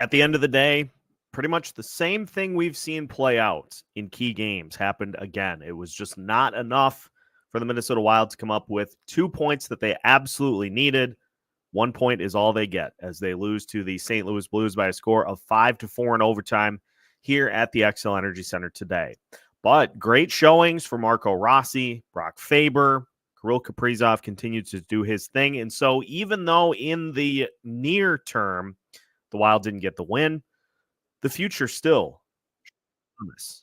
at the end of the day, pretty much the same thing we've seen play out in key games happened again. It was just not enough for the Minnesota Wild to come up with 2 points that they absolutely needed. 1 point is all they get as they lose to the St. Louis Blues by a score of 5-4 in overtime here at the Xcel Energy Center today. But great showings for Marco Rossi, Brock Faber. Kirill Kaprizov continued to do his thing. And so even though in the near term, the Wild didn't get the win, the future still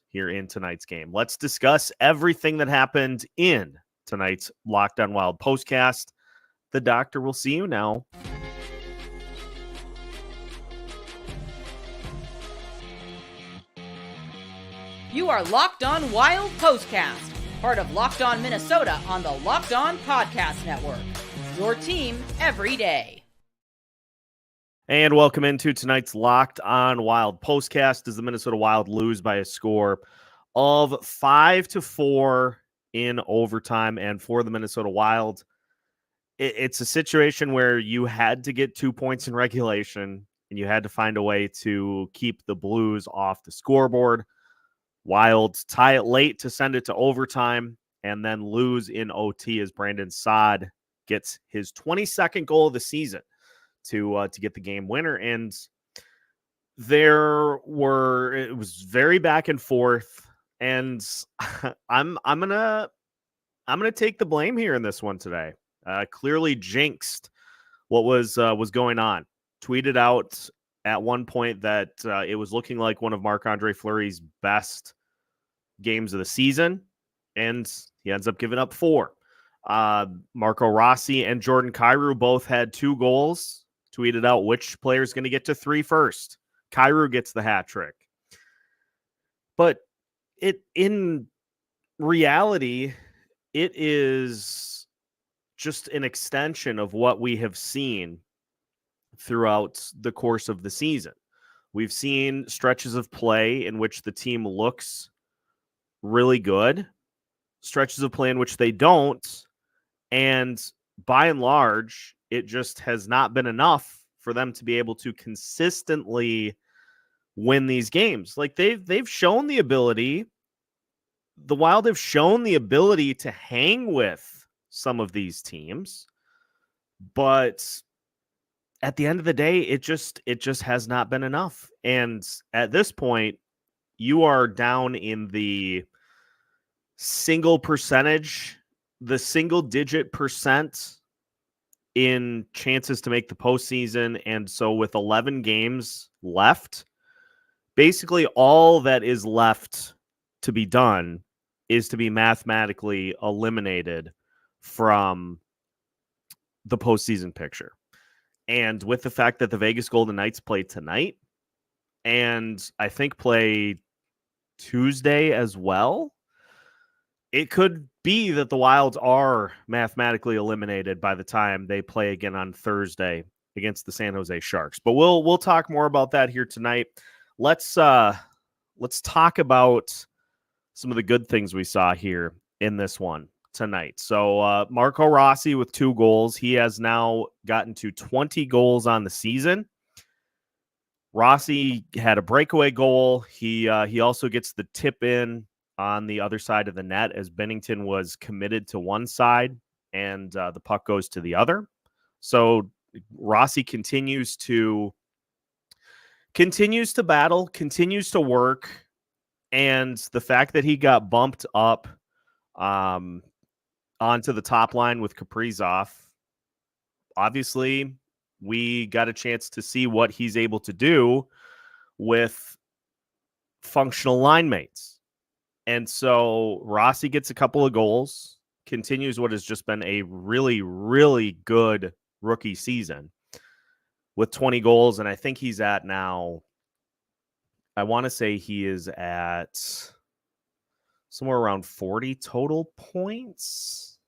here in tonight's game. Let's discuss everything that happened in tonight's Locked On Wild postcast. The doctor will see you now. You are Locked On Wild Postcast, part of Locked On Minnesota on the Locked On Podcast Network. Your team every day. And welcome into tonight's Locked On Wild postcast as the Minnesota Wild lose by a score of 5-4 in overtime. And for the Minnesota Wild, it's a situation where you had to get 2 points in regulation and you had to find a way to keep the Blues off the scoreboard. Wild tie it late to send it to overtime and then lose in OT as Brandon Saad gets his 22nd goal of the season to get the game winner. And it was very back and forth. And I'm gonna take the blame here in this one today. Clearly jinxed what was going on. Tweeted out at one point that it was looking like one of Marc-Andre Fleury's best games of the season, and he ends up giving up 4. Marco Rossi and Jordan Kyrou both had 2 goals. Tweeted out which player is going to get to 3 first. Kyrou gets the hat trick. But in reality, it is just an extension of what we have seen throughout the course of the season. We've seen stretches of play in which the team looks really good, stretches of play in which they don't, and by and large, it just has not been enough for them to be able to consistently win these games. Like they've shown the ability, the Wild have shown the ability to hang with some of these teams, but at the end of the day, it just has not been enough. And at this point, you are down in the single digit percent in chances to make the postseason. And so with 11 games left, basically all that is left to be done is to be mathematically eliminated from the postseason picture. And with the fact that the Vegas Golden Knights play tonight, and I think play Tuesday as well, it could be that the Wilds are mathematically eliminated by the time they play again on Thursday against the San Jose Sharks. But we'll talk more about that here tonight. Let's talk about some of the good things we saw here in this one tonight. So Marco Rossi with 2 goals. He has now gotten to 20 goals on the season. Rossi had a breakaway goal. He also gets the tip in on the other side of the net as Bennington was committed to one side and the puck goes to the other. So Rossi continues to battle, continues to work, and the fact that he got bumped up onto the top line with Kaprizov, obviously we got a chance to see what he's able to do with functional line mates. And so Rossi gets a couple of goals, continues what has just been a really, really good rookie season with 20 goals. And I think he's at now, I want to say he is at somewhere around 40 total points.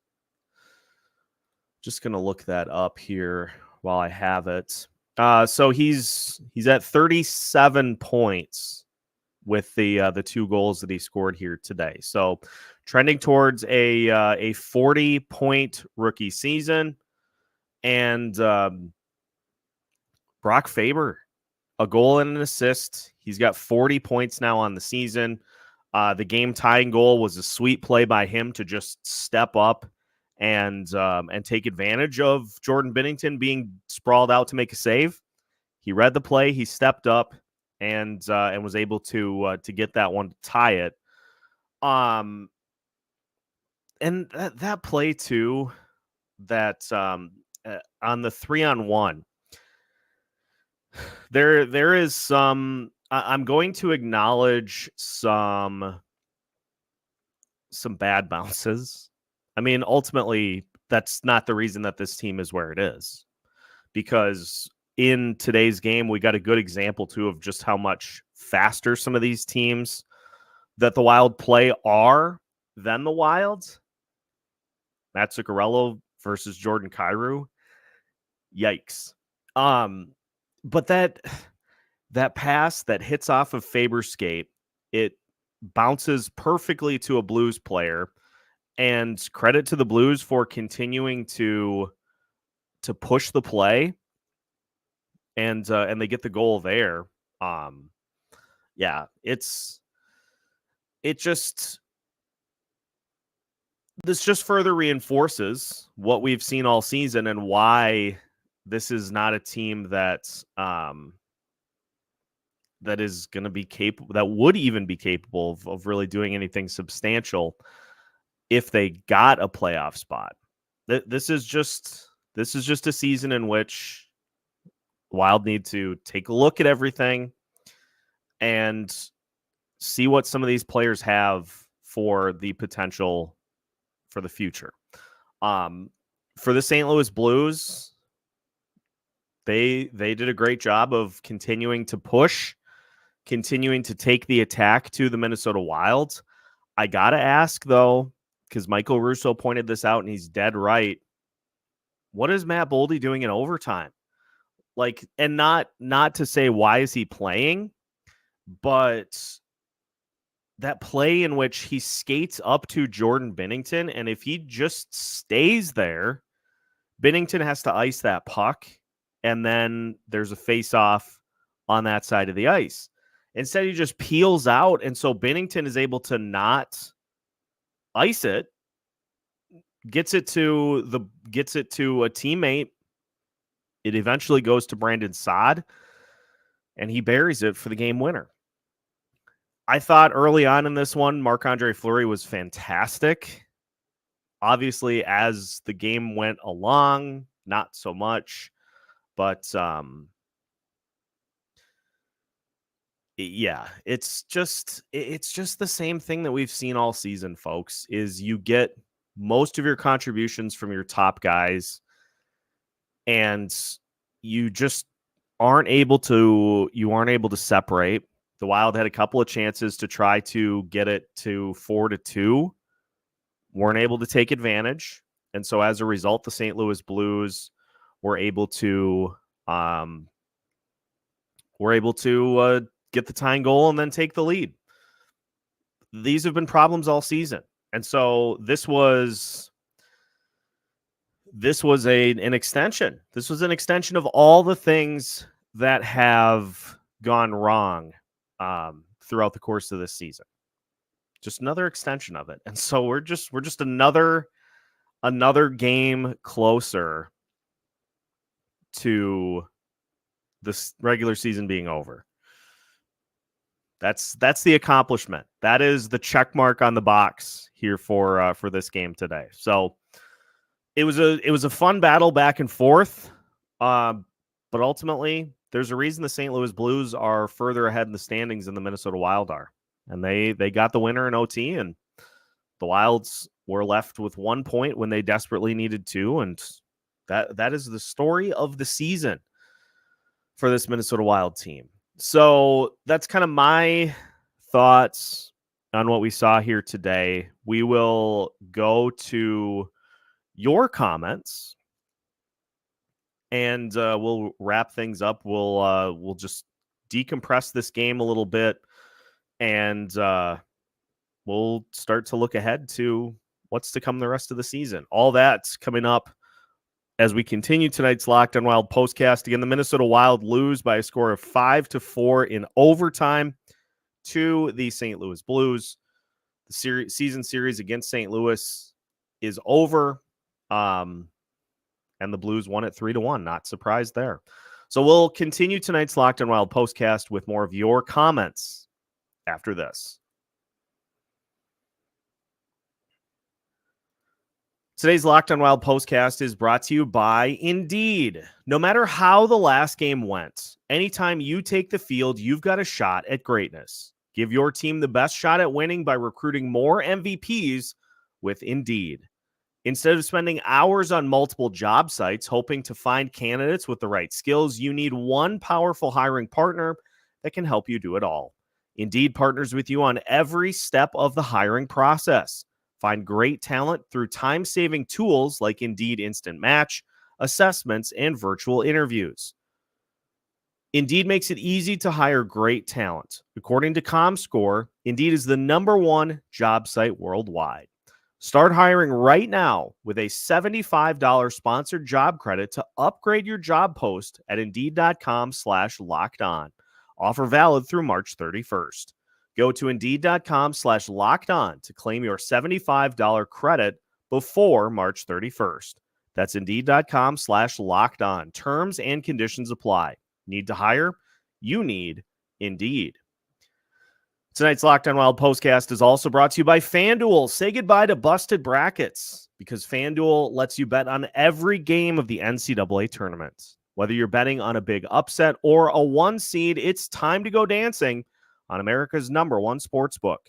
Just going to look that up here while I have it. So he's at 37 points with the 2 goals that he scored here today. So trending towards a 40-point rookie season. And Brock Faber a goal and an assist. He's got 40 points now on the season. The game-tying goal was a sweet play by him to just step up and take advantage of Jordan Binnington being sprawled out to make a save. He read the play, he stepped up, and was able to get that one to tie it. And that play too, that on the 3-on-1, there is some. I'm going to acknowledge some bad bounces. I mean, ultimately, that's not the reason that this team is where it is, because in today's game, we got a good example too of just how much faster some of these teams that the Wild play are than the Wild. Matt Zuccarello versus Jordan Kyrou. Yikes. But that pass that hits off of Faber's skate, it bounces perfectly to a Blues player, and credit to the Blues for continuing to push the play, and they get the goal there. Yeah, this just further reinforces what we've seen all season and why this is not a team that is going to be capable, that would even be capable of really doing anything substantial if they got a playoff spot. This is just a season in which Wild need to take a look at everything and see what some of these players have for the potential for the future. For the St. Louis Blues, they did a great job of continuing to push, continuing to take the attack to the Minnesota Wild. I got to ask, though, because Michael Russo pointed this out, and he's dead right. What is Matt Boldy doing in overtime? Like, and not to say why is he playing, but that play in which he skates up to Jordan Binnington, and if he just stays there, Binnington has to ice that puck, and then there's a face-off on that side of the ice. Instead, he just peels out, and so Binnington is able to not ice it, gets it to a teammate. It eventually goes to Brandon Saad, and he buries it for the game winner. I thought early on in this one, Marc-Andre Fleury was fantastic. Obviously, as the game went along, not so much. But yeah, it's just the same thing that we've seen all season, folks, is you get most of your contributions from your top guys, and you just aren't able to separate. The Wild had a couple of chances to try to get it to 4-2, weren't able to take advantage, and so as a result, the St. Louis Blues were able to get the tying goal and then take the lead. These have been problems all season, and so this was an extension. This was an extension of all the things that have gone wrong throughout the course of this season. Just another extension of it, and so we're just another game closer to this regular season being over. That's the accomplishment. That is the check mark on the box here for this game today. So it was a fun battle back and forth, but ultimately there's a reason the St. Louis Blues are further ahead in the standings than the Minnesota Wild are, and they got the winner in OT, and the Wilds were left with 1 point when they desperately needed 2, and that is the story of the season for this Minnesota Wild team. So that's kind of my thoughts on what we saw here today. We will go to your comments, and we'll wrap things up. We'll just decompress this game a little bit, and we'll start to look ahead to what's to come the rest of the season. All that's coming up As we continue tonight's Locked on Wild postcast, again, the Minnesota Wild lose by a score of 5-4 in overtime to the St. Louis Blues. The season series against St. Louis is over, and the Blues won it 3-1. Not surprised there. So we'll continue tonight's Locked on Wild postcast with more of your comments after this. Today's Locked on Wild postcast is brought to you by Indeed. No matter how the last game went, anytime you take the field, you've got a shot at greatness. Give your team the best shot at winning by recruiting more MVPs with Indeed. Instead of spending hours on multiple job sites hoping to find candidates with the right skills, you need one powerful hiring partner that can help you do it all. Indeed partners with you on every step of the hiring process. Find great talent through time-saving tools like Indeed Instant Match, assessments, and virtual interviews. Indeed makes it easy to hire great talent. According to ComScore, Indeed is the #1 job site worldwide. Start hiring right now with a $75 sponsored job credit to upgrade your job post at Indeed.com/lockedon. Offer valid through March 31st. Go to Indeed.com/lockedon to claim your $75 credit before March 31st. That's Indeed.com/lockedon. Terms and conditions apply. Need to hire? You need Indeed. Tonight's Locked on Wild postcast is also brought to you by FanDuel. Say goodbye to busted brackets because FanDuel lets you bet on every game of the NCAA tournament. Whether you're betting on a big upset or a 1 seed, it's time to go dancing on America's #1 sportsbook.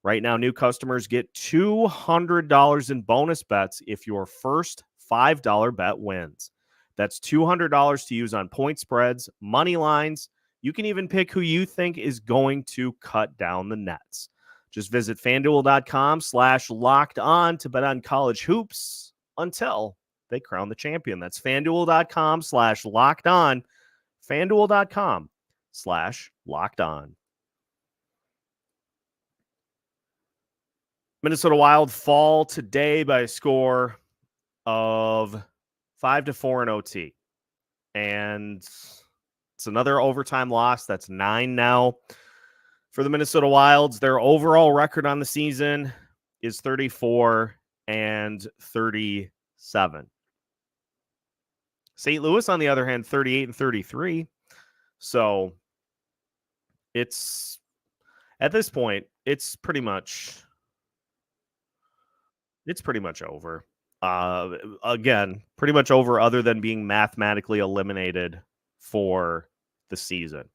Right now, new customers get $200 in bonus bets if your first $5 bet wins. That's $200 to use on point spreads, money lines. You can even pick who you think is going to cut down the nets. Just visit FanDuel.com/lockedon to bet on college hoops until they crown the champion. That's FanDuel.com/lockedon. FanDuel.com/lockedon. Minnesota Wild fall today by a score of 5-4 in OT. And it's another overtime loss. That's 9 now for the Minnesota Wilds. Their overall record on the season is 34-37. St. Louis, on the other hand, 38-33. So it's, at this point, it's pretty much over. Again, pretty much over other than being mathematically eliminated for the season.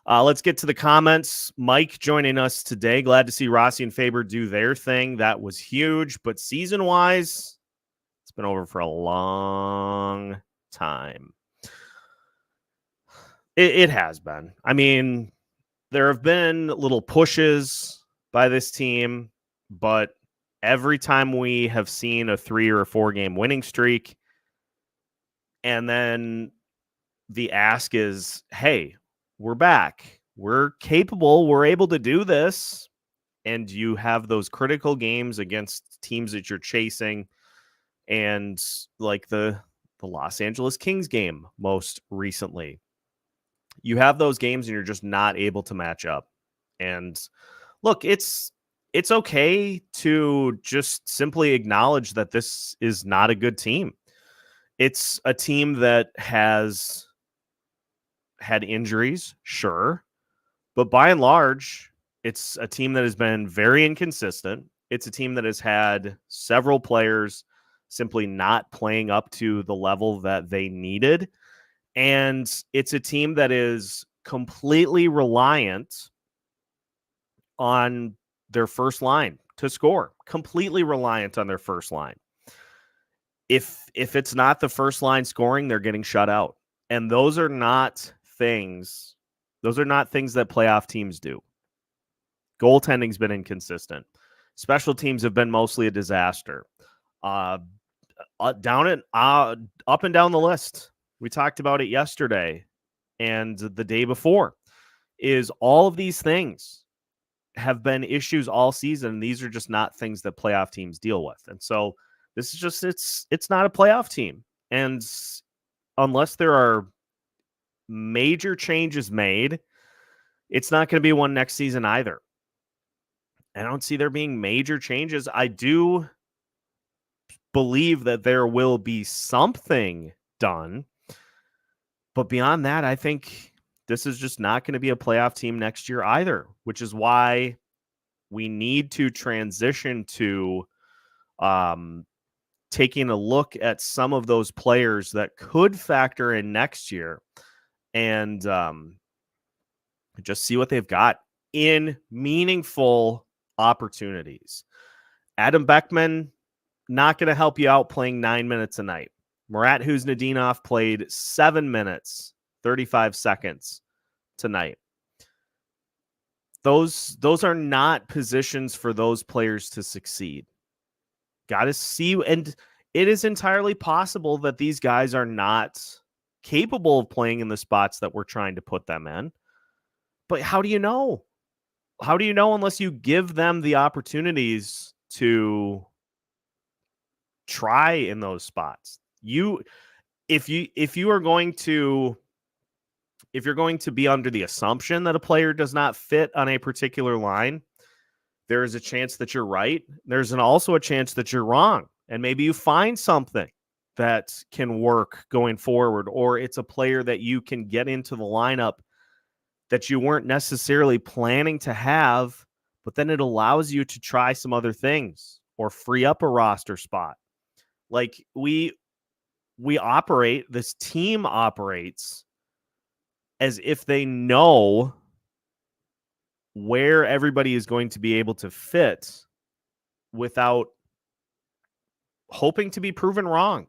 Let's get to the comments. Mike joining us today. Glad to see Rossi and Faber do their thing. That was huge. But season-wise, it's been over for a long time. It has been. I mean, there have been little pushes by this team, but every time we have seen a 3 or 4 game winning streak, and then the ask is, hey, we're back. We're capable. We're able to do this. And you have those critical games against teams that you're chasing. And like the Los Angeles Kings game most recently. You have those games and you're just not able to match up. And look, it's okay to just simply acknowledge that this is not a good team. It's a team that has had injuries, sure. But by and large, it's a team that has been very inconsistent. It's a team that has had several players simply not playing up to the level that they needed. And it's a team that is completely reliant on their first line to score. Completely reliant on their first line. If it's not the first line scoring, they're getting shut out. And those are not things that playoff teams do. Goaltending's been inconsistent. Special teams have been mostly a disaster. Up and down the list. We talked about it yesterday and the day before. Is all of these things have been issues all season. These are just not things that playoff teams deal with. And so this is just, it's not a playoff team. And unless there are major changes made, it's not going to be one next season either. I don't see there being major changes. I do believe that there will be something done. But beyond that, I think this is just not going to be a playoff team next year either, which is why we need to transition to taking a look at some of those players that could factor in next year and just see what they've got in meaningful opportunities. Adam Beckman, not going to help you out playing 9 minutes a night. Murat Huznadinov played 7 minutes, 35 seconds tonight. Those are not positions for those players to succeed. Got to see, and it is entirely possible that these guys are not capable of playing in the spots that we're trying to put them in. But how do you know? How do you know unless you give them the opportunities to try in those spots? If you're going to be under the assumption that a player does not fit on a particular line, there is a chance that you're right. There's also a chance that you're wrong. And maybe you find something that can work going forward, or it's a player that you can get into the lineup that you weren't necessarily planning to have, but then it allows you to try some other things or free up a roster spot. Like we operate, this team operates as if they know where everybody is going to be able to fit without hoping to be proven wrong.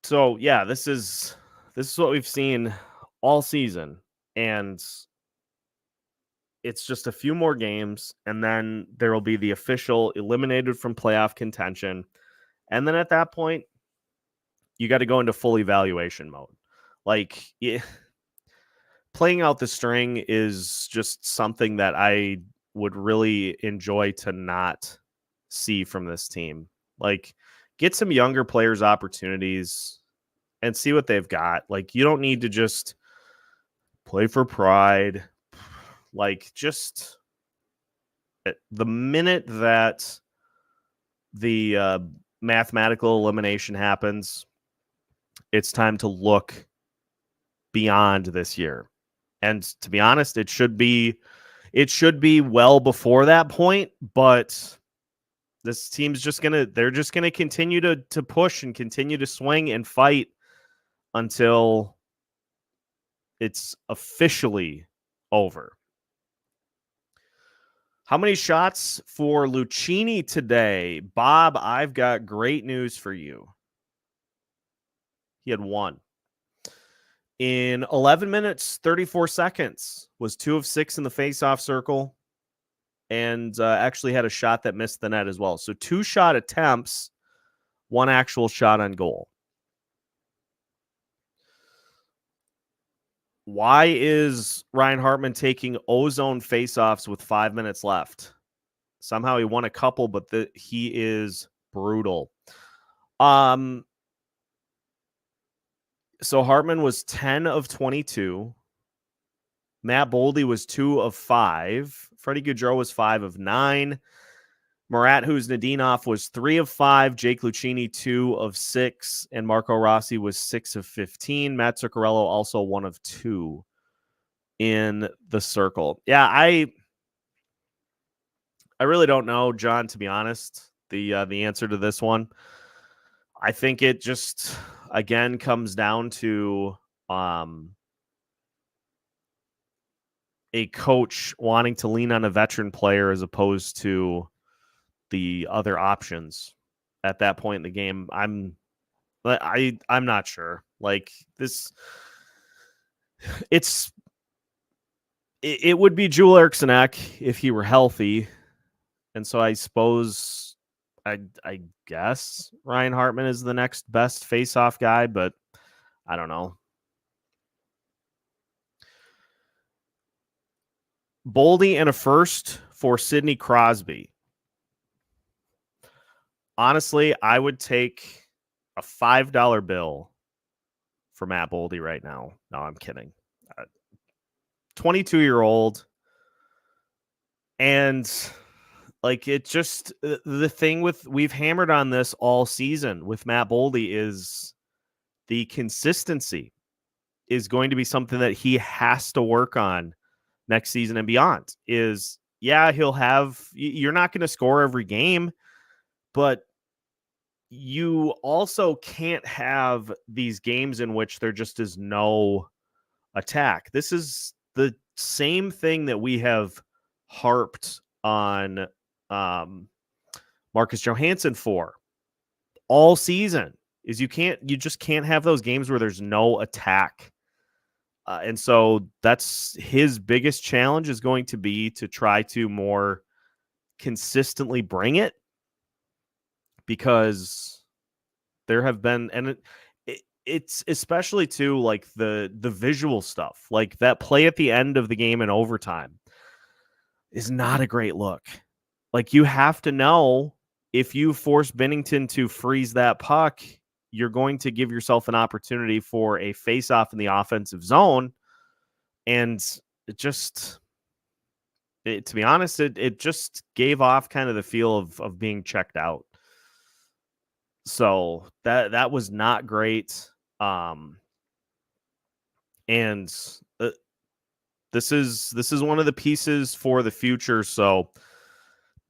So yeah, this is what we've seen all season, and it's just a few more games, and then there will be the official eliminated from playoff contention. And then at that point, you got to go into full evaluation mode. Like, playing out the string is just something that I would really enjoy to not see from this team. Like, get some younger players opportunities and see what they've got. Like, you don't need to just play for pride. Like, just the minute that the mathematical elimination happens, it's time to look beyond this year. And to be honest, it should be well before that point, but this team's they're just gonna continue to push and continue to swing and fight until it's officially over. How many shots for Lucchini today? Bob, I've got great news for you. He had 1. In 11 minutes, 34 seconds, was 2 of 6 in the faceoff circle, and actually had a shot that missed the net as well. So 2 shot attempts, 1 actual shot on goal. Why is Ryan Hartman taking ozone faceoffs with 5 minutes left? Somehow he won a couple, but he is brutal. So Hartman was 10 of 22. Matt Boldy was 2 of 5. Freddie Gaudreau was 5 of 9. Murat Huznadinov was 3 of 5. Jake Lucchini, 2 of 6. And Marco Rossi was 6 of 15. Matt Zuccarello also 1 of 2 in the circle. Yeah, I really don't know, John, to be honest, the answer to this one. I think it just, again, comes down to a coach wanting to lean on a veteran player as opposed to the other options at that point in the game. I'm not sure. Like, this, it would be Joel Eriksson Ek if he were healthy, and so I suppose I guess Ryan Hartman is the next best face-off guy, but I don't know. Boldy and a first for Sidney Crosby. honestly, I would take a $5 bill for Matt Boldy right now. No, I'm kidding. 22-year-old. And like, it just, the thing with, we've hammered on this all season with Matt Boldy, is the consistency is going to be something that he has to work on next season and beyond. Is, yeah, you're not going to score every game, but you also can't have these games in which there just is no attack. This is the same thing that we have harped on Marcus Johansson for all season, is you just can't have those games where there's no attack. And so that's his biggest challenge, is going to be to try to more consistently bring it, because there have been, and it's especially too, like the visual stuff, like that play at the end of the game in overtime is not a great look. Like, you have to know, if you force Binnington to freeze that puck, you're going to give yourself an opportunity for a face-off in the offensive zone. And to be honest, it just gave off kind of the feel of being checked out. So that was not great. And this is one of the pieces for the future. So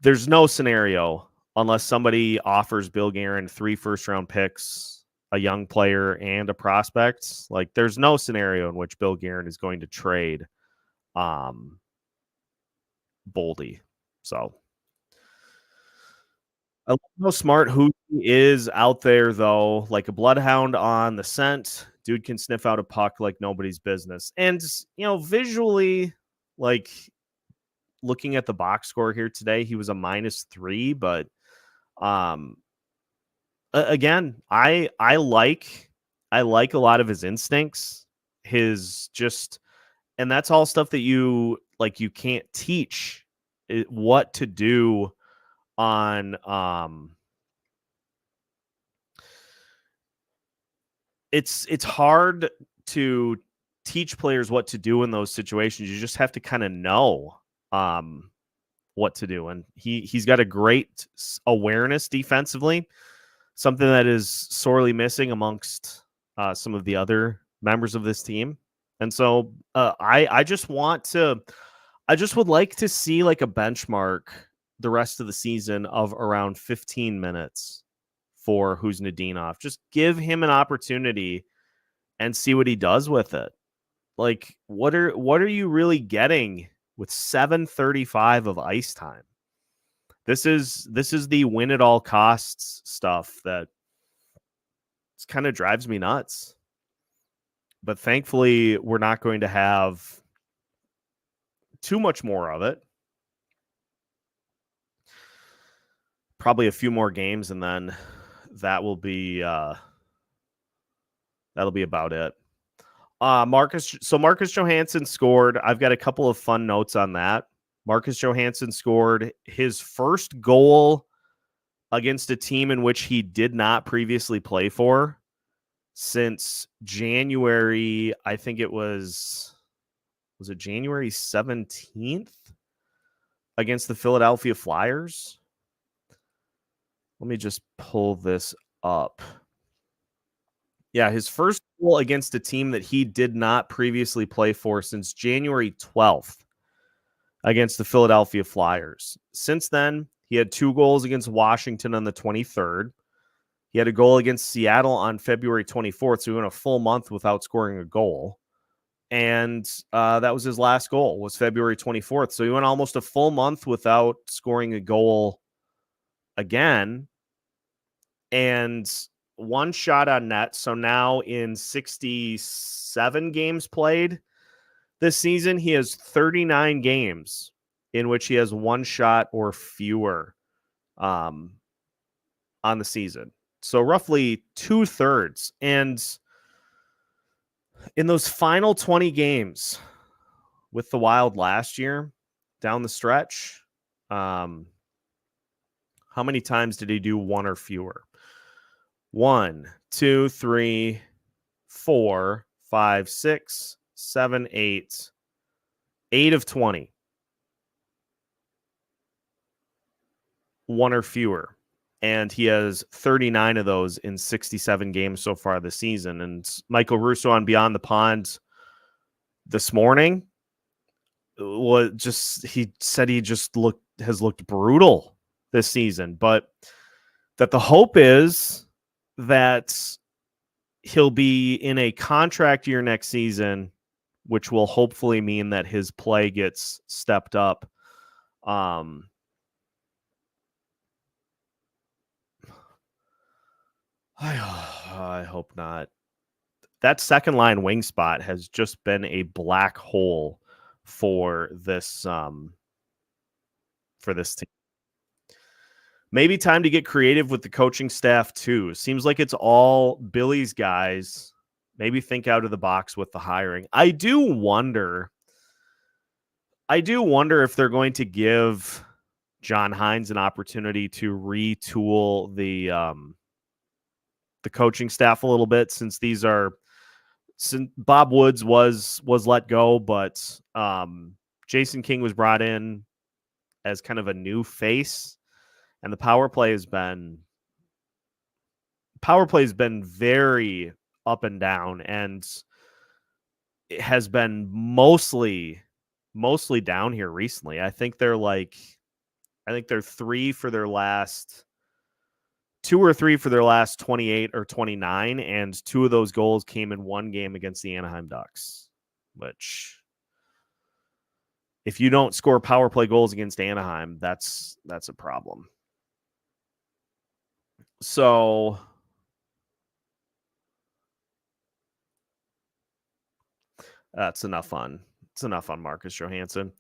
there's no scenario, unless somebody offers Bill Guerin 3 first-round picks, a young player, and a prospect. Like, there's no scenario in which Bill Guerin is going to trade Boldy. So I love how smart who is out there, though. Like a bloodhound on the scent. Dude can sniff out a puck like nobody's business. And, visually, like, looking at the box score here today, he was a -3, but again, I like a lot of his instincts, and that's all stuff that you can't teach what to do on it's hard to teach players what to do in those situations. You just have to kind of know what to do, and he's got a great awareness defensively, something that is sorely missing amongst some of the other members of this team. And so I just would like to see like a benchmark the rest of the season of around 15 minutes for Kuznetsov. Just give him an opportunity and see what he does with it. Like, what are you really getting with 7:35 of ice time? This is the win at all costs stuff that kind of drives me nuts. But thankfully, we're not going to have too much more of it. Probably a few more games, and then that'll be about it. Marcus Johansson scored. I've got a couple of fun notes on that. Marcus Johansson scored his first goal against a team in which he did not previously play for since January. I think it was it January 17th against the Philadelphia Flyers? Let me just pull this up. Yeah, his first goal against a team that he did not previously play for since January 12th against the Philadelphia Flyers. Since then, he had 2 goals against Washington on the 23rd. He had a goal against Seattle on February 24th, so he went a full month without scoring a goal. And that was his last goal, was February 24th. So he went almost a full month without scoring a goal again. And 1 shot on net. So now in 67 games played this season, he has 39 games in which he has 1 shot or fewer on the season. So roughly 2/3. And in those final 20 games with the Wild last year, down the stretch, how How many times did he do one or fewer? 1, 2, 3, 4, 5, 6, 7, 8. 8 of 20. One or fewer. And he has 39 of those in 67 games so far this season. And Michael Russo on Beyond the Pond this morning he said he just has looked brutal this season, but that the hope is that he'll be in a contract year next season, which will hopefully mean that his play gets stepped up. I hope not. That second line wing spot has just been a black hole for this team. Maybe time to get creative with the coaching staff too. Seems like it's all Billy's guys. Maybe think out of the box with the hiring. I do wonder if they're going to give John Hines an opportunity to retool the coaching staff a little bit, since Bob Woods was let go, but Jason King was brought in as kind of a new face, and the power play has been very up and down, and it has been mostly down here recently. I think they're 3 for their last 2 or 3 for their last 28 or 29, and 2 of those goals came in one game against the Anaheim Ducks, which, if you don't score power play goals against Anaheim, that's a problem. So that's enough on Marcus Johansson.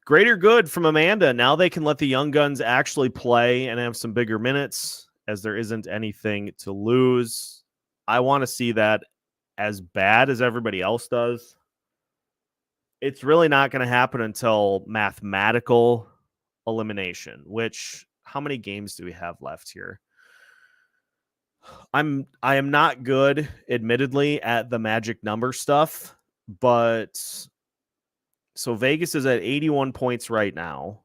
Greater good from Amanda. Now they can let the young guns actually play and have some bigger minutes, as there isn't anything to lose. I want to see that as bad as everybody else does. It's really not going to happen until mathematical elimination, which, how many games do we have left here? I am not good, admittedly, at the magic number stuff, but so Vegas is at 81 points right now.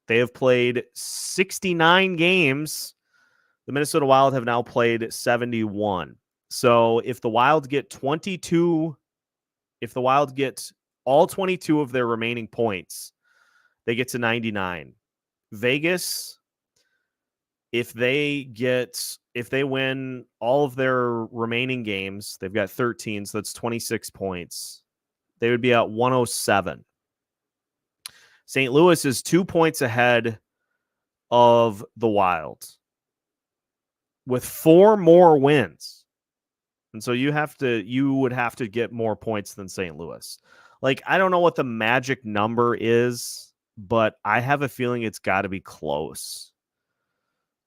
They have played 69 games. The Minnesota Wild have now played 71. So if the Wild get all 22 of their remaining points, they get to 99. Vegas, if they win all of their remaining games, they've got 13, so that's 26 points. They would be at 107. St. Louis is 2 points ahead of the Wild with 4 more wins. And so you would have to get more points than St. Louis. Like, I don't know what the magic number is, but I have a feeling it's got to be close.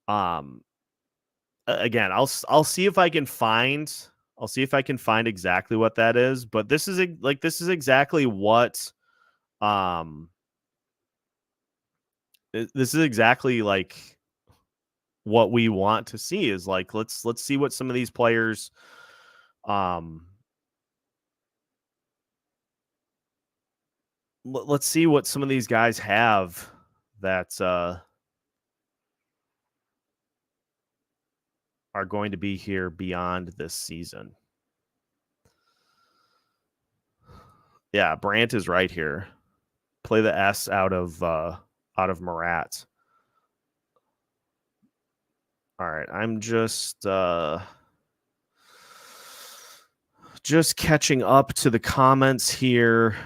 Again, I'll see if I can find exactly what that is, but this is exactly what this is exactly like what we want to see, is like, let's see what some of these players let's see what some of these guys have that are going to be here beyond this season. Yeah, Brandt is right here. Play the S out of Murat. All right, I'm just catching up to the comments here.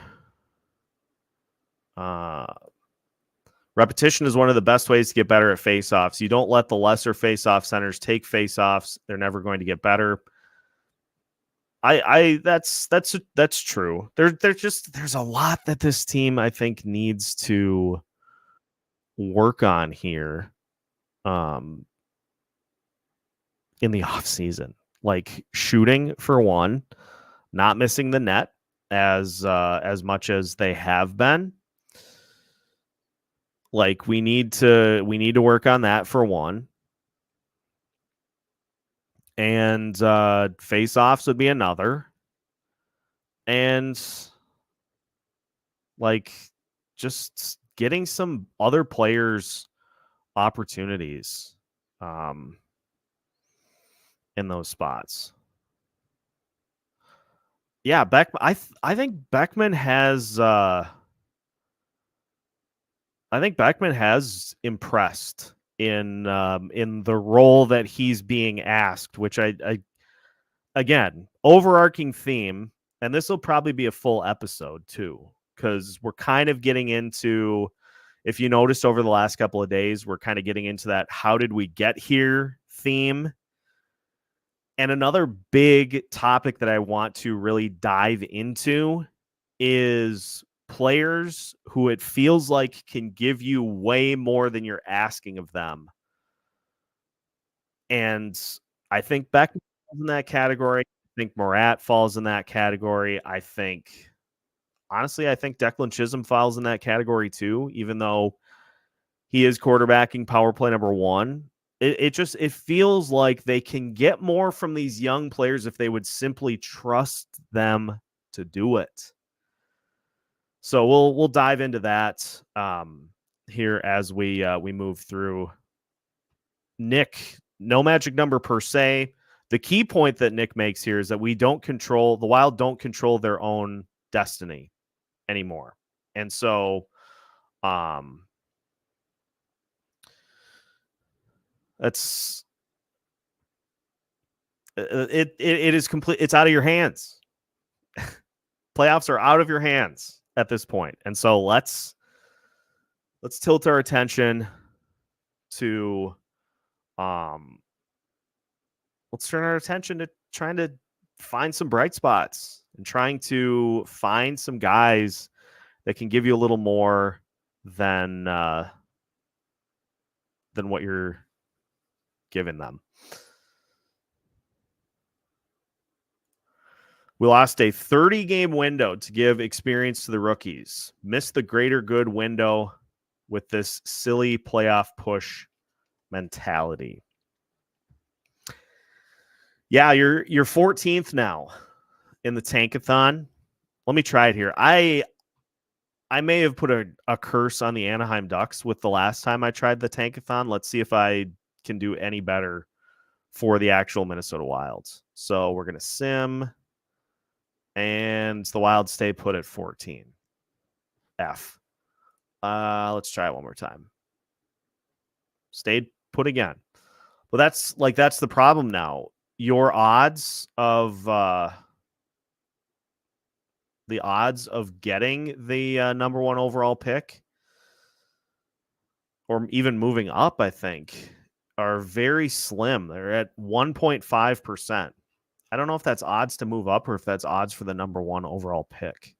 Repetition is one of the best ways to get better at faceoffs. You don't let the lesser faceoff centers take faceoffs; they're never going to get better. That's true. There's a lot that this team, I think, needs to work on here in the offseason. Like shooting, for one, not missing the net as much as they have been. Like we need to work on that for one. And face-offs would be another. And like just getting some other players opportunities in those spots. Yeah, I think Beckman has impressed in the role that he's being asked, which I again, overarching theme, and this will probably be a full episode too, because we're kind of getting into, if you noticed over the last couple of days, we're kind of getting into that how did we get here theme. And another big topic that I want to really dive into is players who it feels like can give you way more than you're asking of them. And I think Beck falls in that category. I think Murat falls in that category. Honestly, I think Declan Chisholm falls in that category too, even though he is quarterbacking power play number one. It feels like they can get more from these young players if they would simply trust them to do it. So we'll dive into that here as we move through. Nick, no magic number per se. The key point that Nick makes here is that the Wild don't control their own destiny anymore. And so that's it is complete. It's out of your hands. Playoffs are out of your hands at this point. And so let's tilt our attention to let's turn our attention to trying to find some bright spots and trying to find some guys that can give you a little more than what you're giving them. We lost a 30-game window to give experience to the rookies. Missed the greater good window with this silly playoff push mentality. Yeah, you're 14th now in the tankathon. Let me try it here. I may have put a curse on the Anaheim Ducks with the last time I tried the tankathon. Let's see if I can do any better for the actual Minnesota Wilds. So we're going to sim. And the Wild stay put at 14. F. Let's try it one more time. Stayed put again. Well, that's the problem now. Your odds of getting the number one overall pick, or even moving up, I think, are very slim. They're at 1.5%. I don't know if that's odds to move up or if that's odds for the number one overall pick,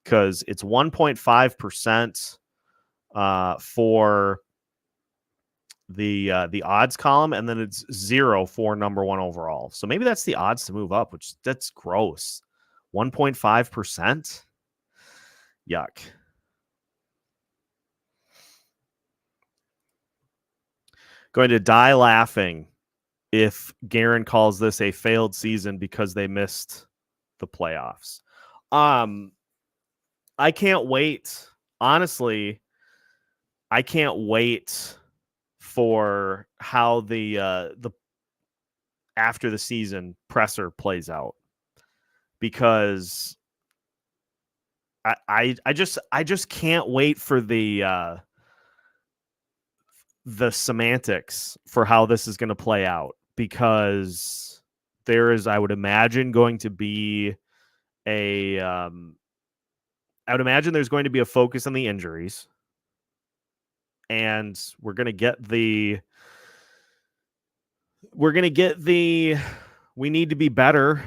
because it's 1.5% for the odds column, and then it's 0 for number one overall. So maybe that's the odds to move up, that's gross. 1.5%. Yuck. Going to die laughing if Guerin calls this a failed season because they missed the playoffs. I can't wait. Honestly, I can't wait for how the after the season presser plays out, because I just can't wait for the semantics for how this is going to play out, because there is, I would imagine, going to be I would imagine there's going to be a focus on the injuries, and we're going to get the we need to be better.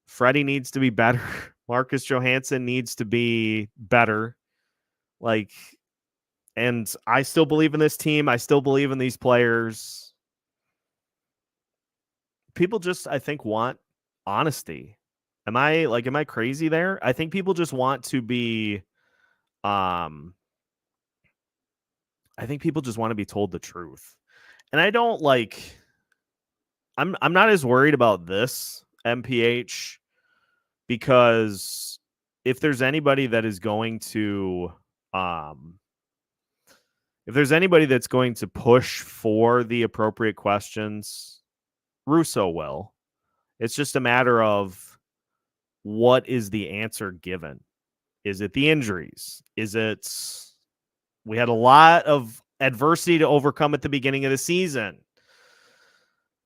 Freddie needs to be better. Marcus Johansson needs to be better. And I still believe in this team. I still believe in these players. People just, I think, want honesty. Am I crazy there? I think people just want to be I think people just want to be told the truth. And I don't like I'm not as worried about this MPH because if there's anybody that is going to if there's anybody that's going to push for the appropriate questions, Russo will. It's just a matter of what is the answer given? Is it the injuries? Is it we had a lot of adversity to overcome at the beginning of the season?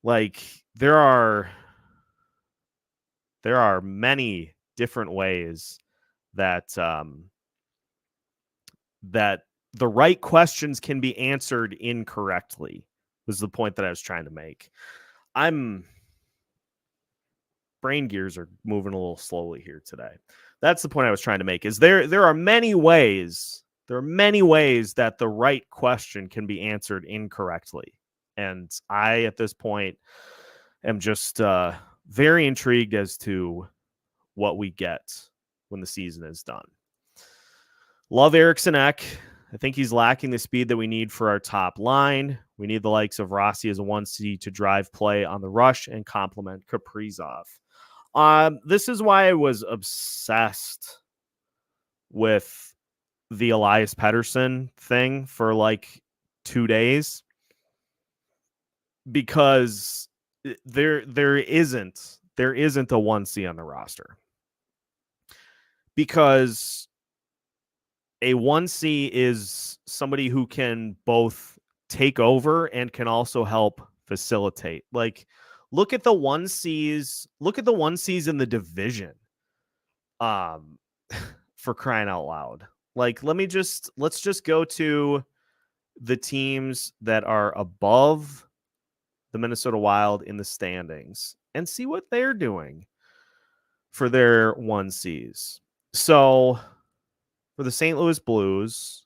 Like there are many different ways that that the right questions can be answered incorrectly was the point that I was trying to make. Brain gears are moving a little slowly here today. That's the point I was trying to make is there are many ways that the right question can be answered incorrectly. And I, at this point, am just very intrigued as to what we get when the season is done. Love Eriksson Ek. I think he's lacking the speed that we need for our top line. We need the likes of Rossi as a 1C to drive play on the rush and complement Kaprizov. This is why I was obsessed with the Elias Pettersson thing for like 2 days because there isn't a 1C on the roster. Because a 1C is somebody who can both take over and can also help facilitate. Like, look at the 1Cs. Look at the 1Cs in the division. For crying out loud. Like, let's just go to the teams that are above the Minnesota Wild in the standings and see what they're doing for their 1Cs. So for the St. Louis Blues,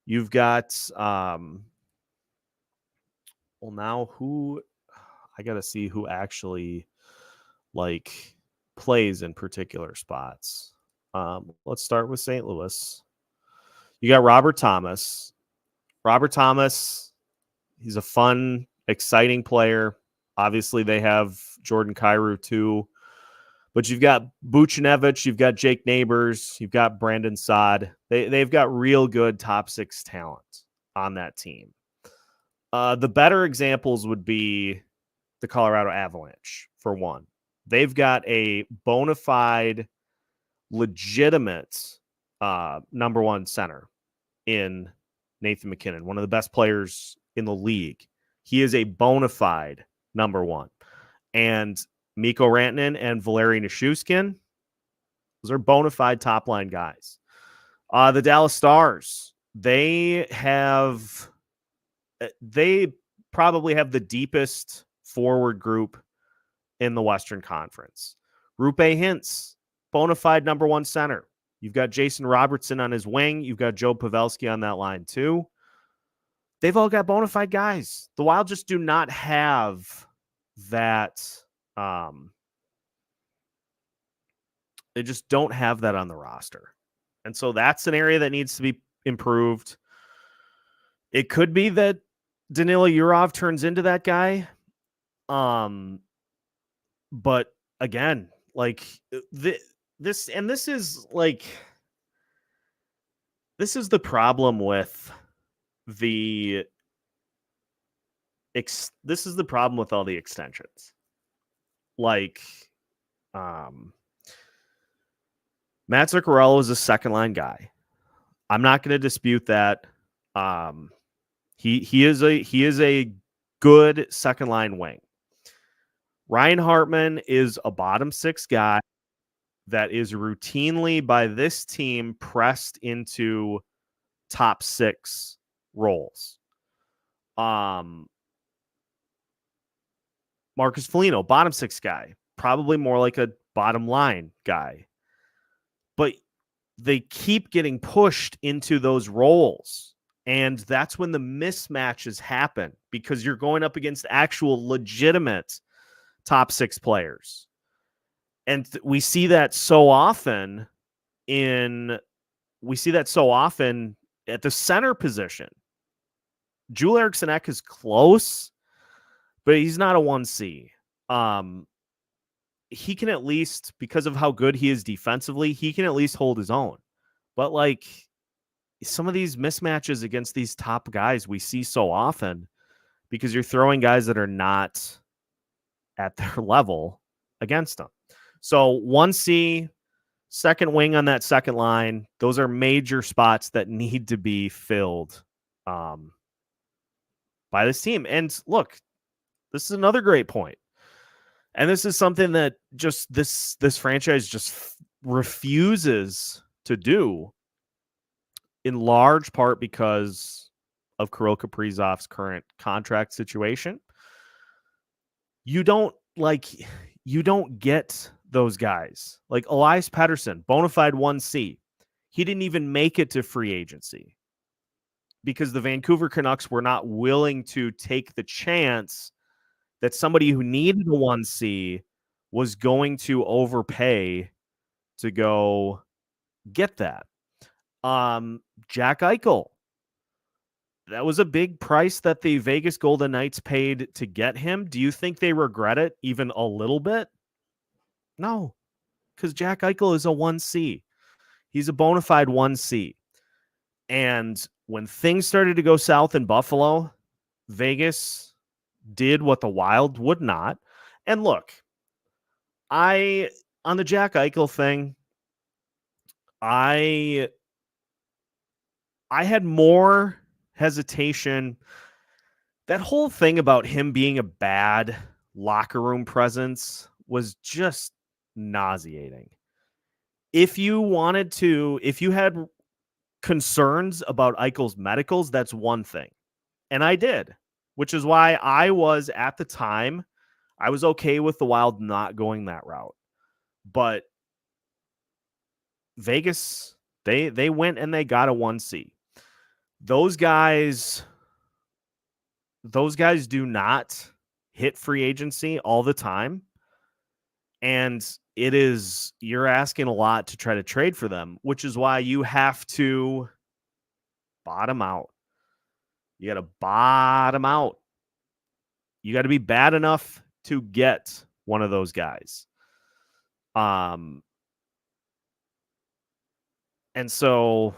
you've got now who I got to see who actually like plays in particular spots. Let's start with St. Louis. You got Robert Thomas. Robert Thomas, he's a fun, exciting player. Obviously, they have Jordan Kyrou too. But you've got Buchnevich, you've got Jake Neighbors, you've got Brandon Saad. They've got real good top six talent on that team. The better examples would be the Colorado Avalanche, for one. They've got a bona fide, legitimate number one center in Nathan MacKinnon, one of the best players in the league. He is a bona fide number one. And Mikko Rantanen and Valeri Nichushkin, those are bona fide top line guys. The Dallas Stars, they probably have the deepest forward group in the Western Conference. Roope Hintz, bona fide number one center. You've got Jason Robertson on his wing. You've got Joe Pavelski on that line too. They've all got bona fide guys. The Wild just do not have that. They just don't have that on the roster. And so that's an area that needs to be improved. It could be that Danila Yurov turns into that guy. But again, like this is the problem with this is the problem with all the extensions. Like, Matt Zuccarello is a second line guy. I'm not going to dispute that. He is a good second line wing. Ryan Hartman is a bottom six guy that is routinely by this team pressed into top six roles. Marcus Foligno, bottom six guy, probably more like a bottom line guy. But they keep getting pushed into those roles. And that's when the mismatches happen because you're going up against actual legitimate top six players. And we see that so often at the center position. Joel Eriksson Ek is close, but he's not a 1C. He can at least, because of how good he is defensively, he can at least hold his own. But like some of these mismatches against these top guys we see so often because you're throwing guys that are not at their level against them. So 1C, second wing on that second line, those are major spots that need to be filled by this team. And look, this is another great point. And this is something that just this franchise just refuses to do, in large part because of Kirill Kaprizov's current contract situation. You don't get those guys. Like Elias Pettersson, bona fide 1C. He didn't even make it to free agency because the Vancouver Canucks were not willing to take the chance that somebody who needed a 1C was going to overpay to go get that. Jack Eichel. That was a big price that the Vegas Golden Knights paid to get him. Do you think they regret it even a little bit? No, because Jack Eichel is a 1C. He's a bona fide 1C. And when things started to go south in Buffalo, Vegas did what the Wild would not. And look, on the Jack Eichel thing, I had more hesitation. That whole thing about him being a bad locker room presence was just nauseating. If you had concerns about Eichel's medicals, that's one thing. And I did, which is why I was at the time, I was okay with the Wild not going that route. But Vegas, they went and they got a 1C. Those guys do not hit free agency all the time. And you're asking a lot to try to trade for them, which is why you have to bottom out. You got to bottom out. You got to be bad enough to get one of those guys. And so,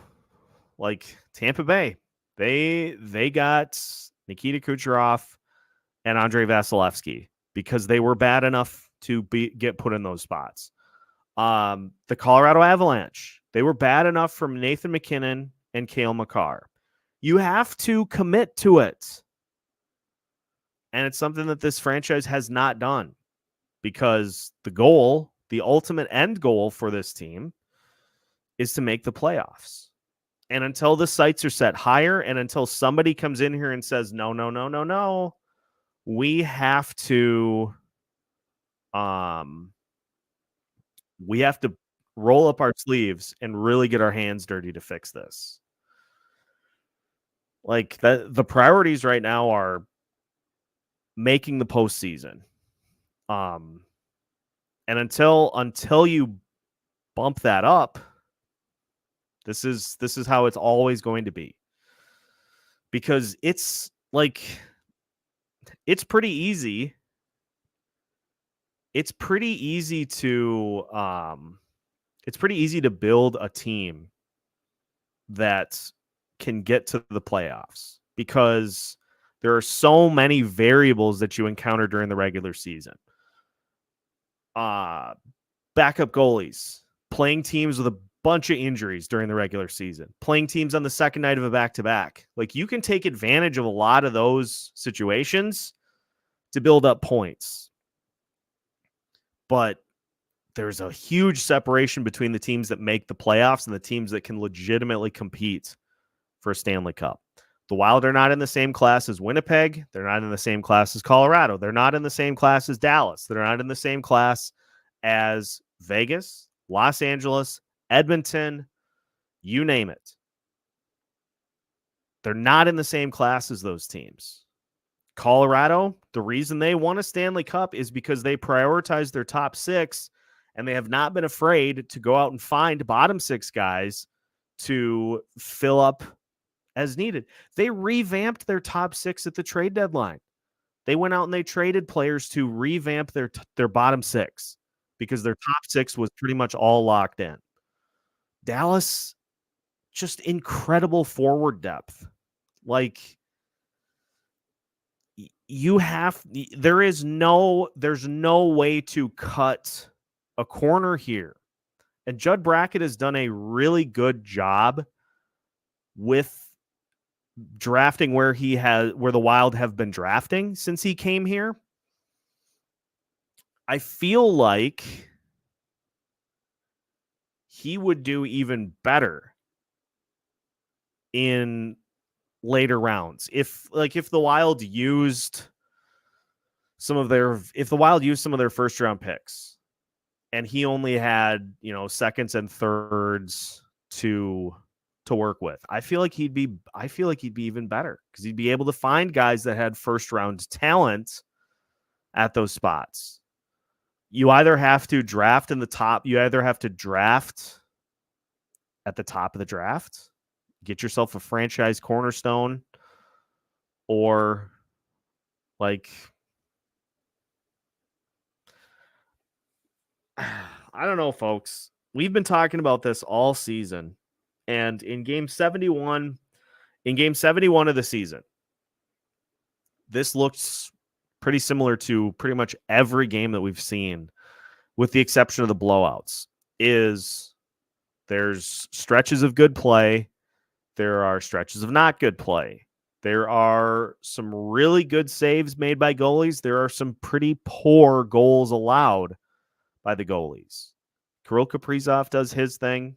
like Tampa Bay, they got Nikita Kucherov and Andrei Vasilevsky because they were bad enough to get put in those spots. The Colorado Avalanche, they were bad enough from Nathan McKinnon and Cale Makar. You have to commit to it. And it's something that this franchise has not done because the ultimate end goal for this team is to make the playoffs. And until the sights are set higher and until somebody comes in here and says, no, we have to roll up our sleeves and really get our hands dirty to fix this. Like the priorities right now are making the postseason. And until you bump that up, this is how it's always going to be. Because it's pretty easy. It's pretty easy to build a team that can get to the playoffs because there are so many variables that you encounter during the regular season. Backup goalies, playing teams with a bunch of injuries during the regular season, playing teams on the second night of a back-to-back. Like you can take advantage of a lot of those situations to build up points. But there's a huge separation between the teams that make the playoffs and the teams that can legitimately compete for a Stanley Cup. The Wild are not in the same class as Winnipeg. They're not in the same class as Colorado. They're not in the same class as Dallas. They're not in the same class as Vegas, Los Angeles, Edmonton, you name it. They're not in the same class as those teams. Colorado, the reason they won a Stanley Cup is because they prioritized their top six, and they have not been afraid to go out and find bottom six guys to fill up as needed. They revamped their top 6 at the trade deadline. They went out and they traded players to revamp their bottom 6 because their top 6 was pretty much all locked in. Dallas, just incredible forward depth. Like, there's no way to cut a corner here. And Judd Brackett has done a really good job with drafting where the Wild have been drafting since he came here. I feel like he would do even better in later rounds. If the Wild used some of their first round picks and he only had, seconds and thirds to work with, I feel like he'd be even better because he'd be able to find guys that had first round talent at those spots. You either have to draft at the top of the draft, get yourself a franchise cornerstone, or I don't know, folks. We've been talking about this all season. And in game 71 of the season, this looks pretty similar to pretty much every game that we've seen, with the exception of the blowouts. There's stretches of good play. There are stretches of not good play. There are some really good saves made by goalies. There are some pretty poor goals allowed by the goalies. Kirill Kaprizov does his thing.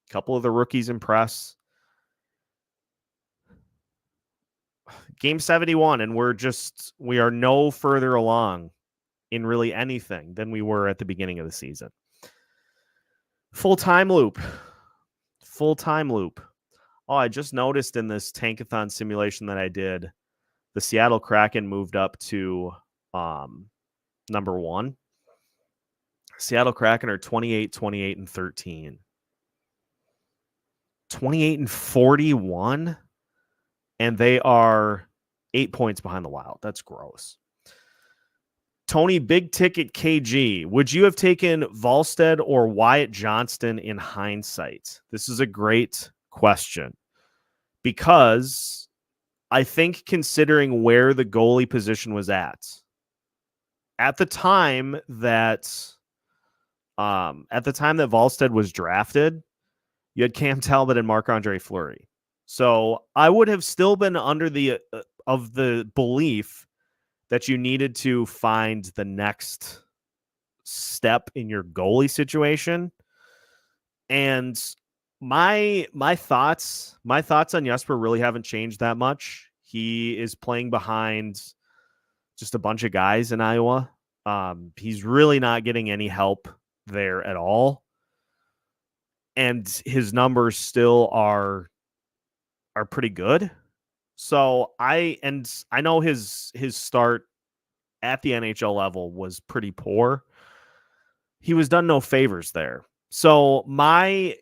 A couple of the rookies impress. Game 71, and we are no further along in really anything than we were at the beginning of the season. Full time loop. Oh, I just noticed in this Tankathon simulation that I did, the Seattle Kraken moved up to number 1. Seattle Kraken are 28, 28, and 13. 28 and 41, and they are 8 points behind the Wild. That's gross. Tony, big ticket KG, would you have taken Volstead or Wyatt Johnston in hindsight? This is a great question, because I think, considering where the goalie position was at the time that Volstead was drafted, you had Cam Talbot and Marc-Andre Fleury. So I would have still been under the belief that you needed to find the next step in your goalie situation. And my thoughts on Jesper really haven't changed that much. He is playing behind just a bunch of guys in Iowa. He's really not getting any help there at all. And his numbers still are pretty good. So I know his start at the NHL level was pretty poor. He was done no favors there. So my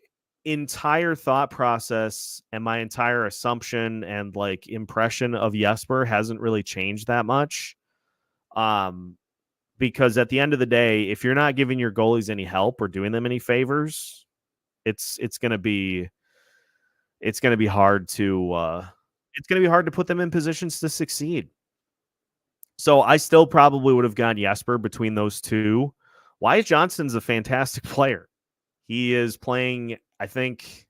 entire thought process and my entire assumption and impression of Jesper hasn't really changed that much. Because at the end of the day, if you're not giving your goalies any help or doing them any favors, it's going to be hard to put them in positions to succeed. So I still probably would have gone Jesper between those two. Wyatt Johnston's a fantastic player. He is playing, I think,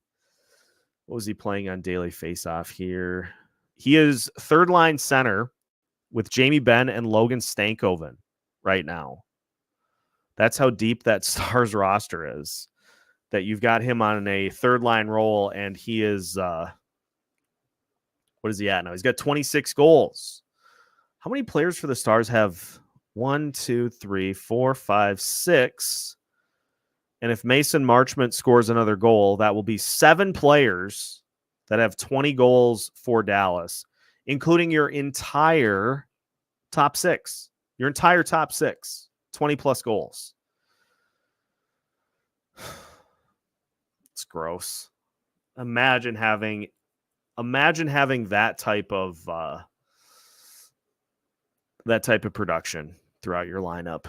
what was he playing on Daily Faceoff here? He is third line center with Jamie Benn and Logan Stankoven right now. That's how deep that Stars roster is, that you've got him on a third line role, and he is what is he at now? He's got 26 goals. How many players for the Stars have 1, 2, 3, 4, 5, 6? And if Mason Marchment scores another goal, that will be 7 players that have 20 goals for Dallas, including your entire top 6. Your entire top 6, 20 plus goals. It's gross. Imagine having imagine having that type of production throughout your lineup.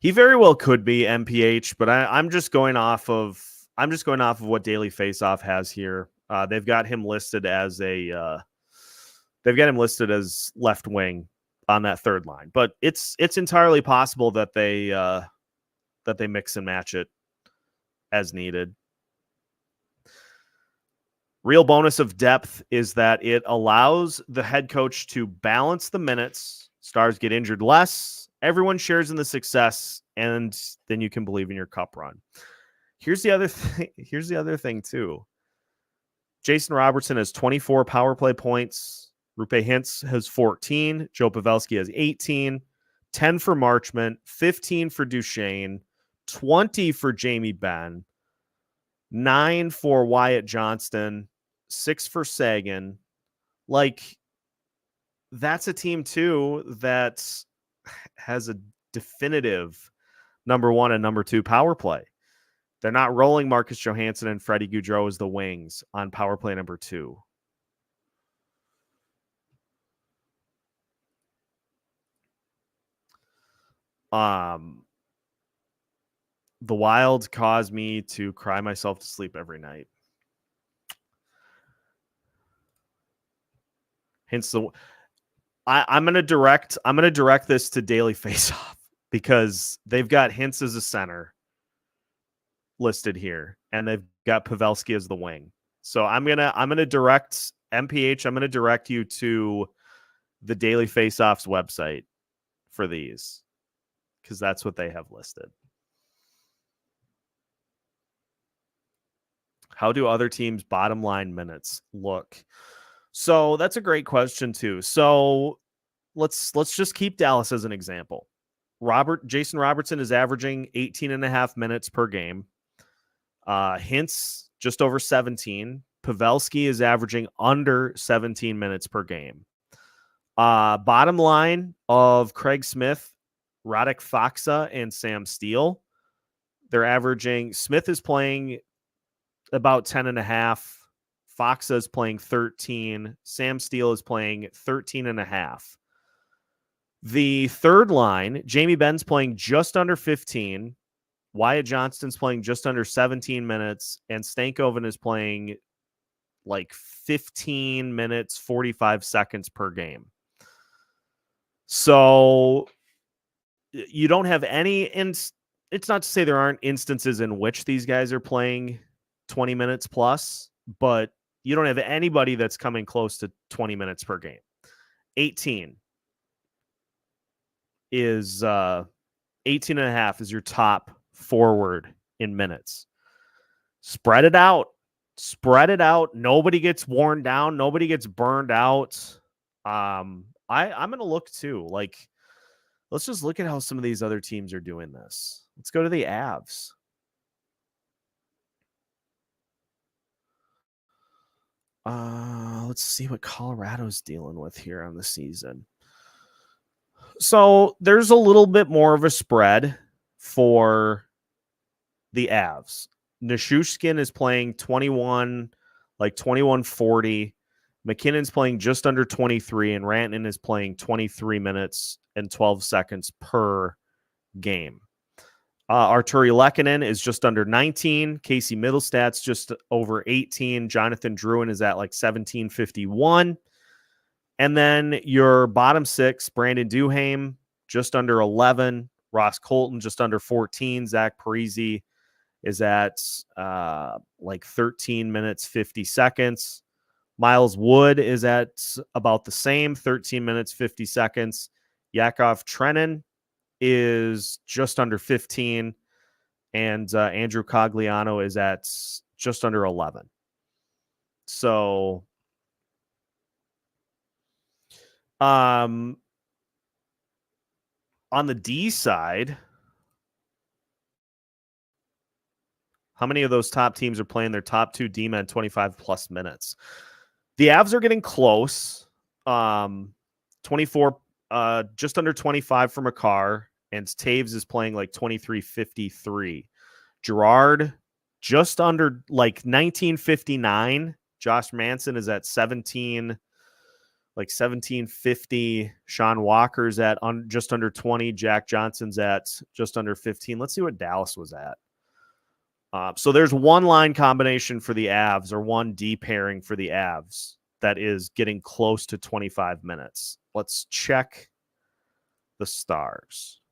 He very well could be MPH, but I'm just going off of what Daily Faceoff has here. They've got him listed as left wing on that third line, but it's entirely possible that they mix and match it as needed. Real bonus of depth is that it allows the head coach to balance the minutes. Stars get injured less. Everyone shares in the success, and then you can believe in your cup run. Here's the other thing too. Jason Robertson has 24 power play points. Roope Hintz has 14. Joe Pavelski has 18. 10 for Marchment. 15 for Duchesne. 20 for Jamie Benn. 9 for Wyatt Johnston. 6 for Sagan. Like, that's a team too that has a definitive number 1 and number 2 power play. They're not rolling Marcus Johansson and Freddie Gaudreau as the wings on power play number 2. The Wild caused me to cry myself to sleep every night. Hence I'm gonna direct this to Daily Faceoff because they've got Hintz as a center listed here, and they've got Pavelski as the wing. So I'm gonna direct MPH. I'm gonna direct you to the Daily Faceoff's website for these because that's what they have listed. How do other teams' bottom line minutes look? So that's a great question too. So let's just keep Dallas as an example. Jason Robertson is averaging 18.5 minutes per game. Hintz just over 17. Pavelski is averaging under 17 minutes per game. Bottom line of Craig Smith, Radek Faksa, and Sam Steele. They're averaging, Smith is playing about 10.5. Faksa is playing 13. Sam Steele is playing 13.5. The third line, Jamie Benn's playing just under 15. Wyatt Johnston's playing just under 17 minutes. And Stankoven is playing like 15 minutes, 45 seconds per game. So you don't have any, and it's not to say there aren't instances in which these guys are playing 20 minutes plus, but you don't have anybody that's coming close to 20 minutes per game. 18 is 18.5 is your top forward in minutes. Spread it out. Nobody gets worn down. Nobody gets burned out. I'm going to look too. Like, let's just look at how some of these other teams are doing this. Let's go to the Avs. Let's see what Colorado's dealing with here on the season. So there's a little bit more of a spread for the Avs. Nichushkin is playing 21:40. McKinnon's playing just under 23, and Rantanen is playing 23 minutes and 12 seconds per game. Arturi Lehkonen is just under 19. Casey Middlestad's just over 18. Jonathan Drouin is at like 17:51. And then your bottom six, Brandon Duhaime, just under 11. Ross Colton, just under 14. Zach Parise is at like 13 minutes, 50 seconds. Miles Wood is at about the same, 13 minutes, 50 seconds. Yakov Trenin is just under 15. And Andrew Cogliano is at just under 11. So on the D side, how many of those top teams are playing their top two D-men 25 plus minutes? The Avs are getting close. 24, just under 25 for Makar, and Taves is playing like 23:53. Gerard just under like 1959. Josh Manson is at 17, like 1750. Sean Walker's at just under 20. Jack Johnson's at just under 15. Let's see what Dallas was at. So there's one line combination for the Avs, or one D pairing for the Avs, that is getting close to 25 minutes. Let's check the Stars.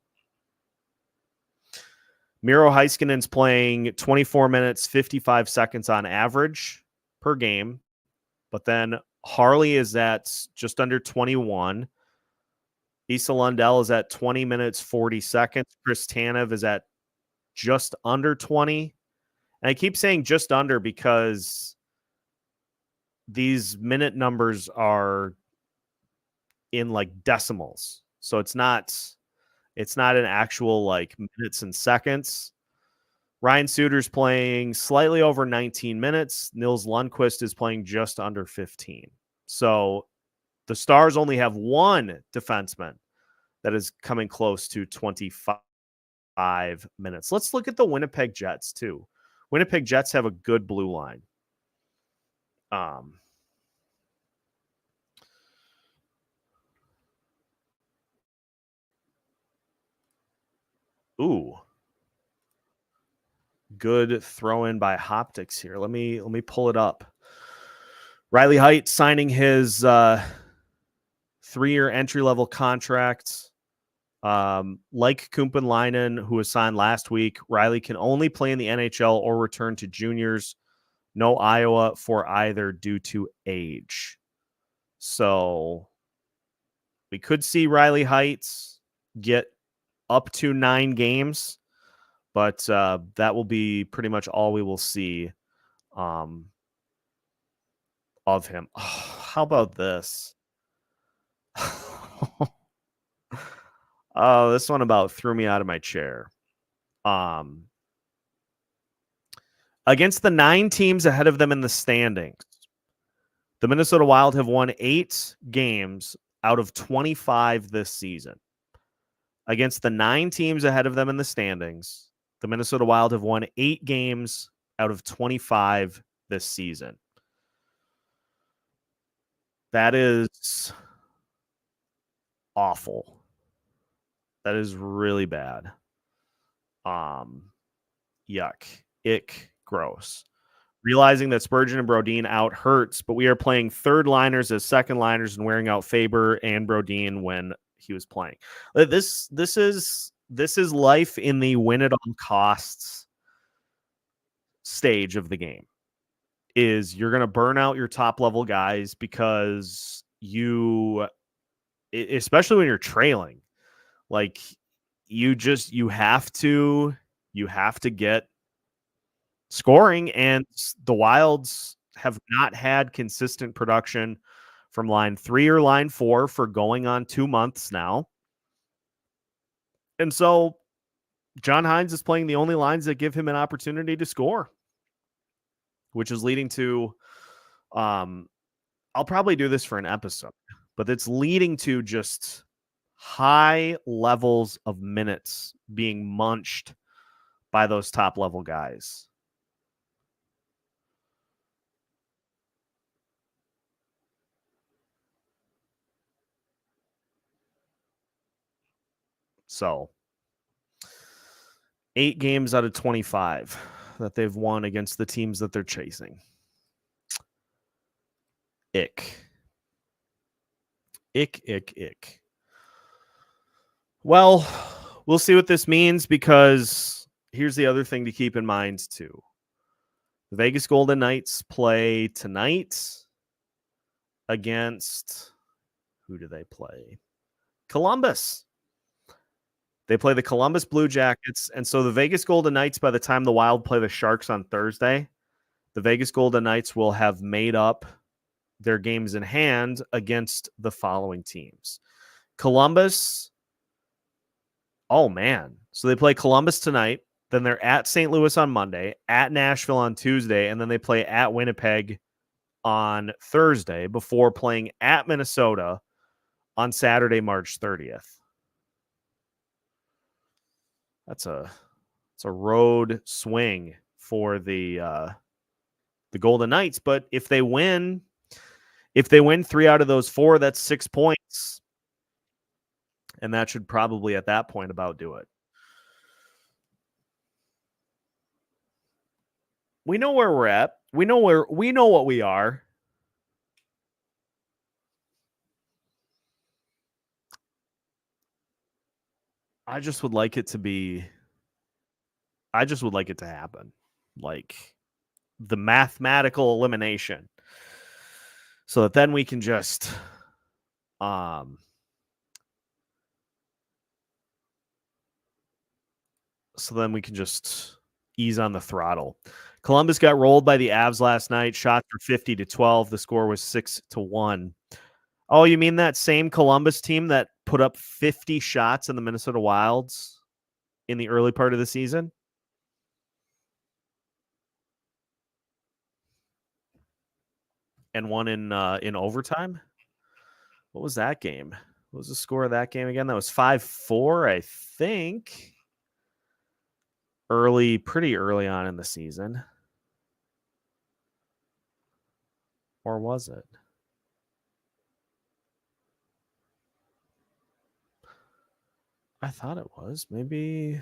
Miro Heiskanen's playing 24 minutes, 55 seconds on average per game. But then Harley is at just under 21. Issa Lundell is at 20 minutes, 40 seconds. Chris Tanev is at just under 20. And I keep saying just under because these minute numbers are in like decimals. So it's not an actual like minutes and seconds. Ryan Suter's playing slightly over 19 minutes. Nils Lundqvist is playing just under 15. So the Stars only have one defenseman that is coming close to 25 minutes. Let's look at the Winnipeg Jets too. Winnipeg Jets have a good blue line. Ooh. Good throw in by Hoptics here. Let me pull it up. Riley Heidt signing his 3-year entry-level contract. Like Kumpinlainen, who was signed last week, Riley can only play in the NHL or return to juniors. No Iowa for either due to age. So we could see Riley Heidt get up to 9 games, but that will be pretty much all we will see of him. Oh, how about this? Oh, this one about threw me out of my chair. Against the 9 teams ahead of them in the standings, the Minnesota Wild have won 8 games out of 25 this season. Against the 9 teams ahead of them in the standings, the Minnesota Wild have won 8 games out of 25 this season. That is awful. That is really bad. Yuck. Ick. Gross. Realizing that Spurgeon and Brodin out hurts, but we are playing third liners as second liners and wearing out Faber and Brodin when he was playing. This is life in the win at all costs stage of the game. Is you're going to burn out your top level guys because you, especially when you're trailing, like you have to get scoring, and the Wilds have not had consistent production from line 3 or line 4 for going on 2 months now. And so John Hines is playing the only lines that give him an opportunity to score, which is leading to, I'll probably do this for an episode, but it's leading to just high levels of minutes being munched by those top level guys. So 8 games out of 25 that they've won against the teams that they're chasing. Ick. Ick, ick, ick. Well, we'll see what this means, because here's the other thing to keep in mind too. The Vegas Golden Knights play tonight against, who do they play? Columbus. They play the Columbus Blue Jackets, and so the Vegas Golden Knights, by the time the Wild play the Sharks on Thursday, the Vegas Golden Knights will have made up their games in hand against the following teams. Columbus, oh man. So they play Columbus tonight, then they're at St. Louis on Monday, at Nashville on Tuesday, and then they play at Winnipeg on Thursday before playing at Minnesota on Saturday, March 30th. That's a road swing for the Golden Knights. But if they win 3 out of those 4, that's 6 points. And that should probably at that point about do it. We know where we're at. We know what we are. I just would like it to happen. Like the mathematical elimination. So that then we can just ease on the throttle. Columbus got rolled by the Avs last night. Shots were 50-12. The score was 6-1. Oh, you mean that same Columbus team that put up 50 shots in the Minnesota Wilds in the early part of the season? And won in overtime? What was that game? What was the score of that game again? That was 5-4, I think. Pretty early on in the season. Or was it? I thought it was. Maybe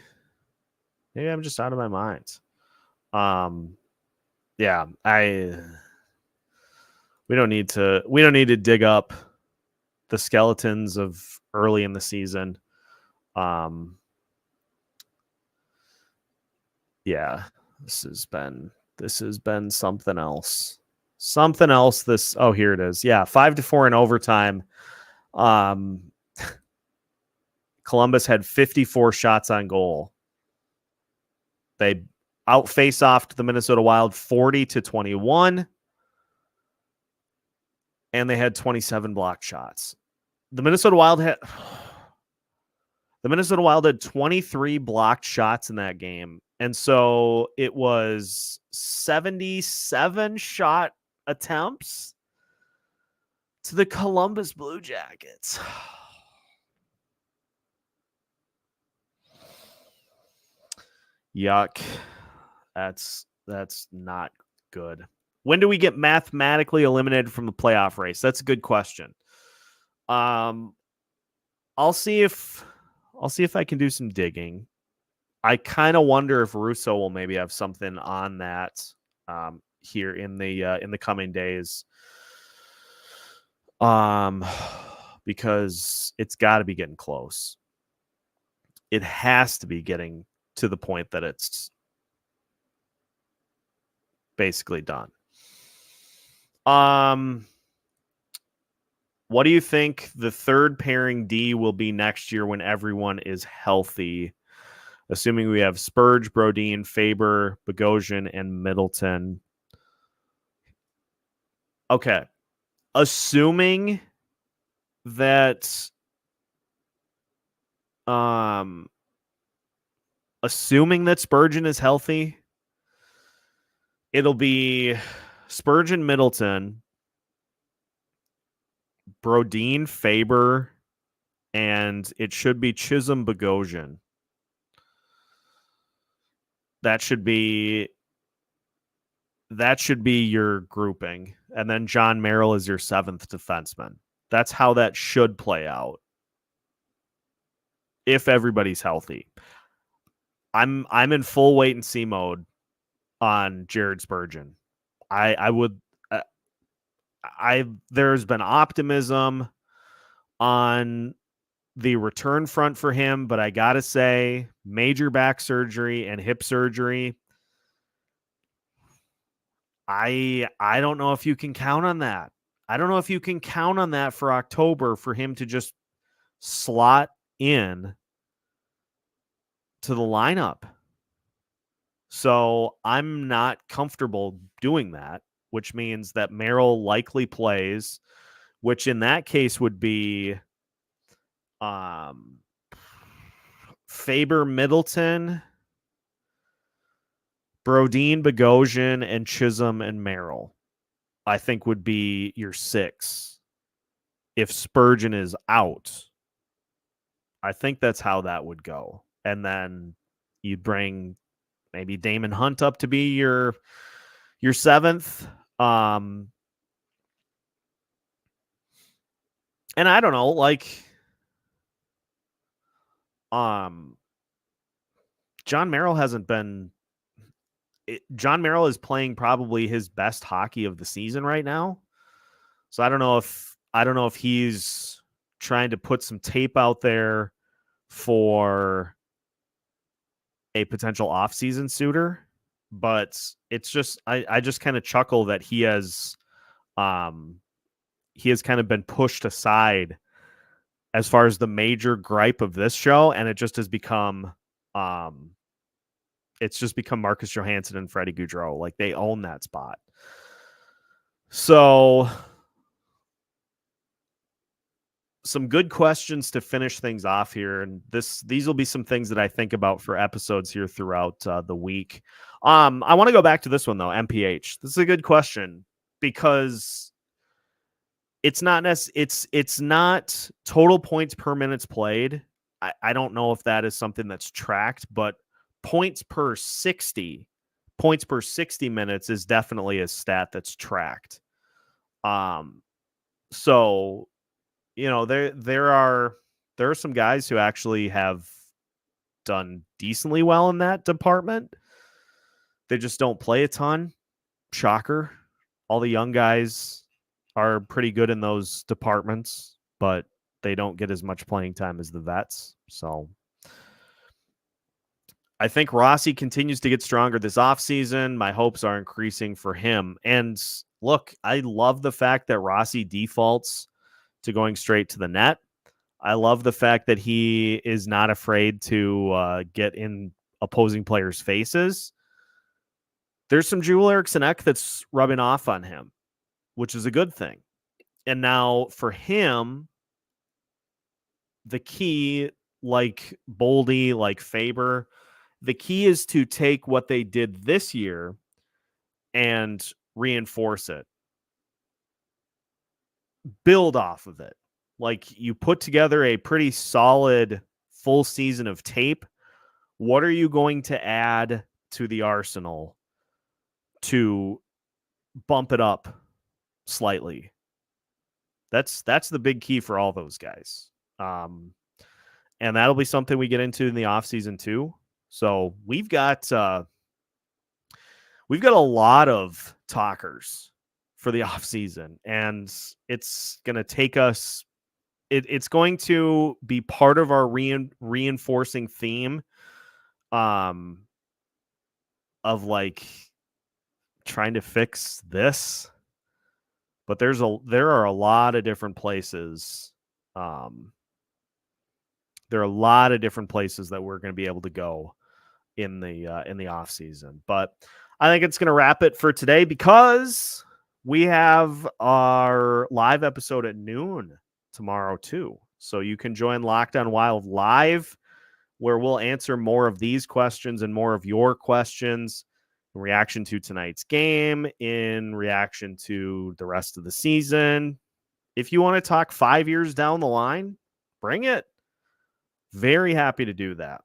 I'm just out of my mind. Yeah, we don't need to dig up the skeletons of early in the season. Yeah, this has been something else. Something else here it is. Yeah, 5-4 in overtime. Columbus had 54 shots on goal. They out-face-offed the Minnesota Wild 40-21. And they had 27 blocked shots. The Minnesota Wild had 23 blocked shots in that game. And so it was 77 shot attempts to the Columbus Blue Jackets. Yuck. That's not good. When do we get mathematically eliminated from the playoff race? That's a good question. I'll see if I can do some digging. I kind of wonder if Russo will maybe have something on that here in the coming days. Because it's got to be getting close. It has to be getting to the point that it's basically done. What do you think the third pairing D will be next year when everyone is healthy? Assuming we have Spurge, Brodin, Faber, Bogosian, and Middleton. Okay. Assuming that Spurgeon is healthy, it'll be Spurgeon, Middleton, Brodin, Faber, and it should be Chisholm, Bogosian. That should be your grouping. And then John Merrill is your 7th defenseman. That's how that should play out. If everybody's healthy. I'm in full wait and see mode on Jared Spurgeon. There's been optimism on the return front for him, but I gotta say, major back surgery and hip surgery, I don't know if you can count on that. I don't know if you can count on that for October for him to just slot in to the lineup. So I'm not comfortable doing that, which means that Merrill likely plays, which in that case would be Faber, Middleton, Brodin, Bogosian, and Chisholm and Merrill, I think would be your 6. If Spurgeon is out, I think that's how that would go. And then you bring maybe Damon Hunt up to be your seventh. And I don't know, like, John Merrill hasn't been. John Merrill is playing probably his best hockey of the season right now. So I don't know if he's trying to put some tape out there for a potential offseason suitor, but it's just I just kind of chuckle that he has kind of been pushed aside as far as the major gripe of this show, and it just has become it's just become Marcus Johansson and Freddie Gaudreau. Like, they own that spot. So some good questions to finish things off here, and these will be some things that I think about for episodes here throughout the week. I want to go back to this one though, MPH. This is a good question because it's not it's not total points per minutes played. I don't know if that is something that's tracked, but points per 60 minutes is definitely a stat that's tracked. So, you know, there are some guys who actually have done decently well in that department. They just don't play a ton. Shocker. All the young guys are pretty good in those departments, but they don't get as much playing time as the vets. So I think Rossi continues to get stronger this offseason. My hopes are increasing for him. And look, I love the fact that Rossi defaults to going straight to the net. I love the fact that he is not afraid to get in opposing players' faces. There's some Joel Eriksson-Ek that's rubbing off on him, which is a good thing. And now for him, the key, like Boldy, like Faber, the key is to take what they did this year and reinforce it. Build off of it. Like, you put together a pretty solid full season of tape. What are you going to add to the arsenal to bump it up slightly? That's the big key for all those guys. And that'll be something we get into in the offseason too. So we've got a lot of talkers for the offseason, and it's going to take us it's going to be part of our reinforcing theme of like trying to fix this. But there are a lot of different places. There are a lot of different places that we're going to be able to go in the off season. But I think it's going to wrap it for today because we have our live episode at noon tomorrow too. So you can join Locked On Wild live, where we'll answer more of these questions and more of your questions in reaction to tonight's game, in reaction to the rest of the season. If you want to talk 5 years down the line, bring it. Very happy to do that.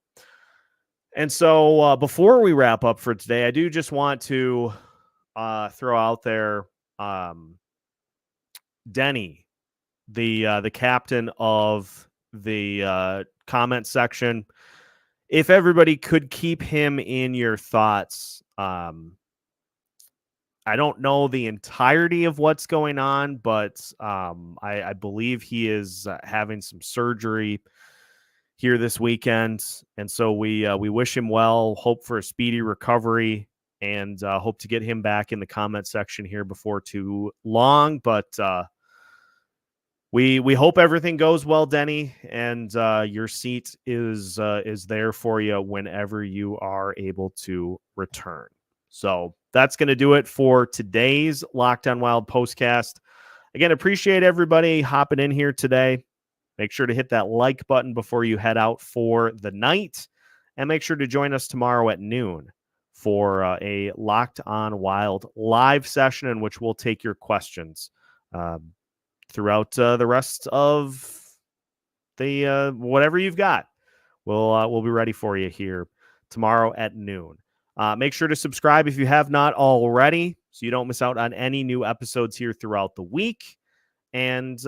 And so before we wrap up for today, I do just want to throw out there Denny, the captain of the comment section. If everybody could keep him in your thoughts. I don't know the entirety of what's going on, but I believe he is having some surgery here this weekend, and so we wish him well, hope for a speedy recovery, and hope to get him back in the comment section here before too long. But we hope everything goes well, Denny, and your seat is there for you whenever you are able to return. So that's going to do it for today's Locked On Wild postcast. Again, appreciate everybody hopping in here today. Make sure to hit that like button before you head out for the night. And make sure to join us tomorrow at noon for a Locked On Wild live session in which we'll take your questions throughout the rest of the whatever you've got. We'll be ready for you here tomorrow at noon. Make sure to subscribe if you have not already, so you don't miss out on any new episodes here throughout the week. And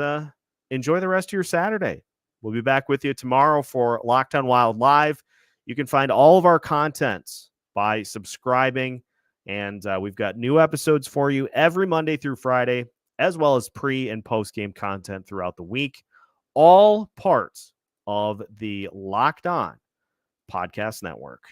enjoy the rest of your Saturday. We'll be back with you tomorrow for Locked On Wild Live. You can find all of our content by subscribing, and we've got new episodes for you every Monday through Friday, as well as pre- and post-game content throughout the week, all parts of the Locked On Podcast Network.